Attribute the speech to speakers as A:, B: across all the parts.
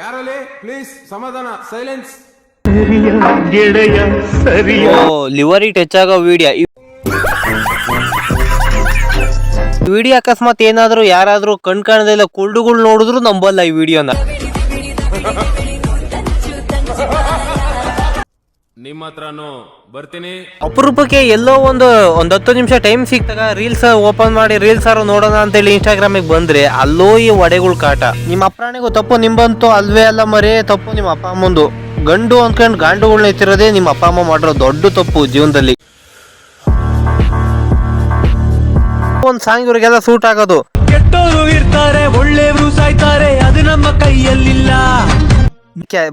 A: ಯಾರಲ್ಲಿ ಪ್ಲೀಸ್ ಸಮಾಧಾನ, silence.
B: Livery touch ಆಗೋ ವಿಡಿಯೋ ಅಕಸ್ಮಾತ್ ಏನಾದ್ರು ಯಾರಾದ್ರೂ ಕಣ್ ಕಾಣದಿಲ್ಲ ಕುಳ್ಳುಗಳು ನೋಡಿದ್ರು ನಂಬಲ್ಲ ಈ ವಿಡಿಯೋನ.
A: ನಿಮ್ಮ ಹತ್ರನು ಬರ್ತೀನಿ.
B: ಅಪರೂಪಕ್ಕೆ ಎಲ್ಲೋ ಒಂದು 10 ನಿಮಿಷ ಟೈಮ್ ಸಿಕ್ತಾಗ ರೀಲ್ಸ್ ಓಪನ್ ಮಾಡಿ ರೀಲ್ಸ್ ನೋಡೋಣ ಅಂತೇಳಿ ಇನ್ಸ್ಟಾಗ್ರಾಮಿಗೆ ಬಂದ್ರೆ ಅಲ್ಲೋ ಈ ಒಡೆಗಳ ಕಾಟ. ನಿಮ್ಮ ಅಪ್ರಾಣಿಗೂ ತಪ್ಪು ನಿಂಬಂತೂ ಅಲ್ವೇ ಅಲ್ಲ ಮರೇ, ತಪ್ಪು ನಿಮ್ಮ ಅಪ್ಪ ಅಮ್ಮಂದು. ಗಂಡು ಅಂದ್ಕೊಂಡು ಗಾಂಡುಗಳ್ನ ಎತ್ತಿರೋದೇ ನಿಮ್ಮ ಅಪ್ಪ ಅಮ್ಮ ಮಾಡಿರೋ ದೊಡ್ಡ ತಪ್ಪು ಜೀವನದಲ್ಲಿ. ಒಂದ್ ಸಾಂಗ್ ಇವ್ರಿಗೆಲ್ಲ ಸೂಟ್ ಆಗೋದು.
C: ಕೆಟ್ಟೋರು ಇರ್ತಾರೆ, ಒಳ್ಳೆಯವರು ಸಾಯ್ತಾರೆ, ಅದು ನಮ್ಮ ಕೈಯಲ್ಲಿಲ್ಲ.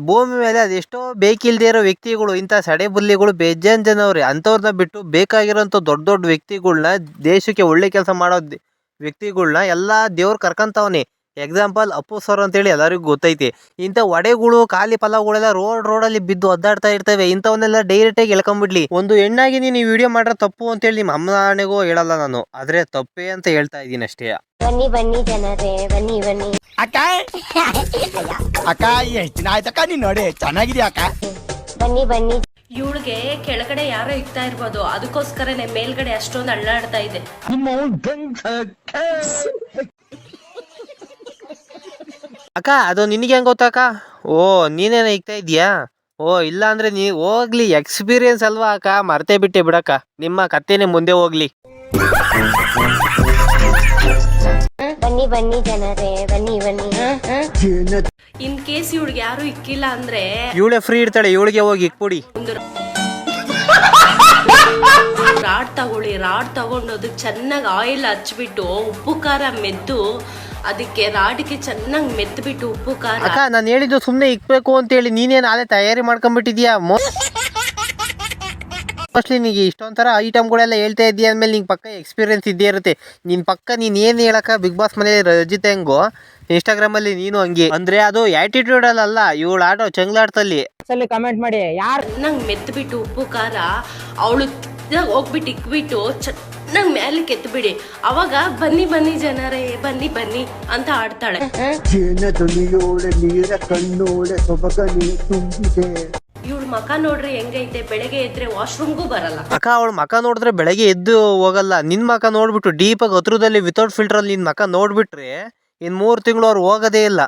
B: ಭೂಮಿ ಮೇಲೆ ಅದೆಷ್ಟೋ ಬೇಕಿಲ್ದೇ ಇರೋ ವ್ಯಕ್ತಿಗಳು, ಇಂಥ ಸಡೆ ಬುಲ್ಲಿಗಳು ಬೇಜಾನ್ ಜನವ್ರೆ. ಅಂಥವ್ರನ್ನ ಬಿಟ್ಟು ಬೇಕಾಗಿರೋಂಥ ದೊಡ್ಡ ದೊಡ್ಡ ವ್ಯಕ್ತಿಗಳ್ನ, ದೇಶಕ್ಕೆ ಒಳ್ಳೆ ಕೆಲಸ ಮಾಡೋ ವ್ಯಕ್ತಿಗಳ್ನ ಎಲ್ಲ ದೇವ್ರು ಕರ್ಕಂತವನೆ. ಎಕ್ಸಾಂಪಲ್ ಅಪ್ಪು ಸರ್ ಅಂತೇಳಿ ಎಲ್ಲರಿಗೂ ಗೊತ್ತೈತಿ. ಇಂಥ ಒಡೆಗಳು ಖಾಲಿ ಫಲಗಳೆಲ್ಲ ರೋಡಲ್ಲಿ ಬಿದ್ದು ಒದ್ದಾಡ್ತಾ ಇರ್ತವೆ. ಇಂಥವನ್ನೆಲ್ಲ ಡೈರೆಕ್ಟಾಗಿ ಎಳ್ಕೊಂಬಿಡ್ಲಿ. ಒಂದು ಹೆಣ್ಣಾಗಿ ನೀನು ಈ ವಿಡಿಯೋ ಮಾಡ್ರೆ ತಪ್ಪು ಅಂತೇಳಿ ನಿಮ್ಮ ಅಮ್ಮನಿಗೂ ಹೇಳಲ್ಲ ನಾನು, ಆದ್ರೆ ತಪ್ಪೇ ಅಂತ ಹೇಳ್ತಾ ಇದ್ದೀನಿ ಅಷ್ಟೇ.
D: ಬನ್ನಿ ಬನ್ನಿ ಜನರೇ, ಬನ್ನಿ ಬನ್ನಿ.
C: ಅಕ್ಕ ಅಕ್ಕ ಎಷ್ಟು ದಿನ ಆಯ್ತಕ್ಕ ನೀನ್ ನೋಡಿ, ಚೆನ್ನಾಗಿದ್ಯಾ ಅಕ್ಕ?
D: ಬನ್ನಿ ಬನ್ನಿ.
E: ಇವಳಿಗೆ ಕೆಳಗಡೆ ಯಾರೋ ಇಕ್ತಾ ಇರ್ಬೋದು, ಅದಕ್ಕೋಸ್ಕರನೇ ಮೇಲ್ಗಡೆ ಅಷ್ಟೊಂದು ಅಳ್ಳಾಡ್ತಾ ಇದೆ.
B: ಅಕ್ಕ ಅದು ನಿನಗೆ ಹೆಂಗ್ ಗೊತ್ತಕ್ಕ? ಓ ನೀನೇನ ಇಕ್ತಾ ಇದೀಯಾ? ಓ ಇಲ್ಲ ಅಂದ್ರೆ ನೀ ಹೋಗ್ಲಿ, ಎಕ್ಸ್ಪೀರಿಯನ್ಸ್ ಅಲ್ವಾ ಅಕ್ಕ, ಮರ್ತೇ ಬಿಟ್ಟೆ ಬಿಡಕ್ಕ. ನಿಮ್ಮ ಕತ್ತೇನೆ ಮುಂದೆ ಹೋಗ್ಲಿ.
D: ಬನ್ನಿ ಬನ್ನಿ ಜನರೇ, ಬನ್ನಿ ಬನ್ನಿ.
E: ಇನ್ ಕೇಸ್ ಇವಳಿಗೆ ಯಾರು ಇಕ್ಕಿಲ್ಲ ಅಂದ್ರೆ
B: ಇವಳೆ ಫ್ರೀ ಇರ್ತಾಳೆ, ಇವಳಿಗೆ ಹೋಗಿ ಇಕ್ಬಿಡಿ.
E: ಒಂದು ರಾಡ್ ತಗೊಳ್ಳಿ, ರಾಡ್ ತಗೊಂಡು ಅದಕ್ಕೆ ಚೆನ್ನಾಗಿ ಆಯಿಲ್ ಹಚ್ಬಿಟ್ಟು ಉಪ್ಪು ಖಾರ ಮೆದ್ದು ಅದಕ್ಕೆ ರಾಡಿಗೆ ಚೆನ್ನಾಗಿ ಮೆದ್ಬಿಟ್ಟು ಉಪ್ಪು ಖಾರ.
B: ಅಕ್ಕ ನಾನು ಹೇಳಿದ್ದು ಸುಮ್ನೆ ಇಕ್ಬೇಕು ಅಂತೇಳಿ, ನೀನೇನು ಅದೇ ತಯಾರಿ ಮಾಡ್ಕೊಂಡ್ಬಿಟ್ಟಿದ್ಯಾ? ಮೋಸ್ಟ್ಲಿ ನಿಂಗೆ ಇಷ್ಟೊಂಥರ ಐಟಮ್ಗಳೆಲ್ಲ ಹೇಳ್ತಾ ಇದ್ದೀಯ ಅಂದಮೇಲೆ ನಿಂಗೆ ಪಕ್ಕ ಎಕ್ಸ್ಪೀರಿಯನ್ಸ್ ಇದ್ದೇ ಇರುತ್ತೆ. ನೀನು ಪಕ್ಕ ನೀನು ಏನು ಹೇಳಕ್ಕ, ಬಿಗ್ ಬಾಸ್ ಮನೇಲಿ ರಜಿತ ಹೆಂಗೋ ಇನ್ಸ್ಟಾಗ್ರಾಮಲ್ಲಿ ನೀನು ಹಂಗೆ. ಅಂದ್ರೆ ಅದು ಆಟಿಟ್ಯೂಡ್ ಅಲ್ಲ, ಇವಳು ಆಡೋ ಚಂಗ್ಲಾಟದಲ್ಲಿ.
F: ಕಮೆಂಟ್ ಮಾಡಿ ಯಾರು
E: ಚೆನ್ನಾಗಿ ಮೆದ್ಬಿಟ್ಟು ಉಪ್ಪು ಖಾರ ಅವಳು ಹೋಗ್ಬಿಟ್ಟು ಇಕ್ಬಿಟ್ಟು ಚೆನ್ನಾಗಿ ಮೇಲೆ ಕೆತ್ತಬಿಡಿ. ಅವಾಗ ಬನ್ನಿ ಬನ್ನಿ ಜನರೇ, ಬನ್ನಿ ಬನ್ನಿ ಅಂತ ಆಡ್ತಾಳೆ. ಇವಳು ಮಕ ನೋಡ್ರಿ ಹೆಂಗೈತೆ, ಬೆಳಗ್ಗೆ ಎದ್ರೆ ವಾಶ್ರೂಮ್ಗೂ ಬರಲ್ಲ.
B: ಅಕ್ಕ ಅವಳು ಮಕ ನೋಡಿದ್ರೆ ಬೆಳಗ್ಗೆ ಎದ್ದು ಹೋಗಲ್ಲ. ನಿನ್ ಮಕ ನೋಡ್ಬಿಟ್ಟು ಡೀಪಾಗಿ ಹತ್ರದಲ್ಲಿ ವಿತೌಟ್ ಫಿಲ್ಟರ್ ಅಲ್ಲಿ ನಿನ್ ಮಕ ನೋಡ್ಬಿಟ್ರೆ ಇನ್ 3 ತಿಂಗಳು ಅವ್ರು ಹೋಗೋದೇ ಇಲ್ಲ.